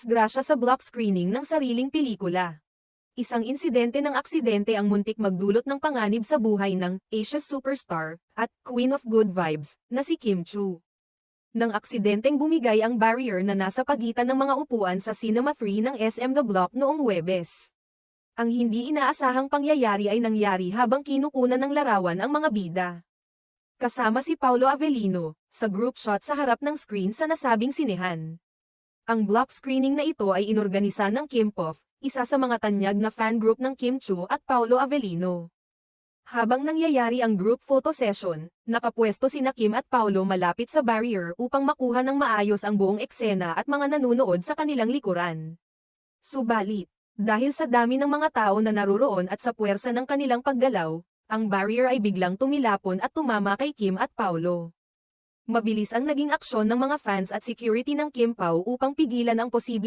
nadisgrasya sa block screening ng sariling pelikula. Isang insidente ng aksidente ang muntik magdulot ng panganib sa buhay ng Asia's superstar at Queen of Good Vibes na si Kim Chu. Nang aksidenteng bumigay ang barrier na nasa pagitan ng mga upuan sa Cinema 3 ng SM The Block noong Huwebes. Ang hindi inaasahang pangyayari ay nangyari habang kinukunan ng larawan ang mga bida. Kasama si Paolo Avellino, sa group shot sa harap ng screen sa nasabing sinehan. Ang block screening na ito ay inorganisa ng Kimpof, isa sa mga tanyag na fan group ng Kim Chu at Paolo Avellino. Habang nangyayari ang group photo session, nakapwesto sina Kim at Paolo malapit sa barrier upang makuha ng maayos ang buong eksena at mga nanunood sa kanilang likuran. Subalit, dahil sa dami ng mga tao na naruroon at sa puwersa ng kanilang paggalaw, ang barrier ay biglang tumilapon at tumama kay Kim at Paolo. Mabilis ang naging aksyon ng mga fans at security ng Kim Pao upang pigilan ang posibleng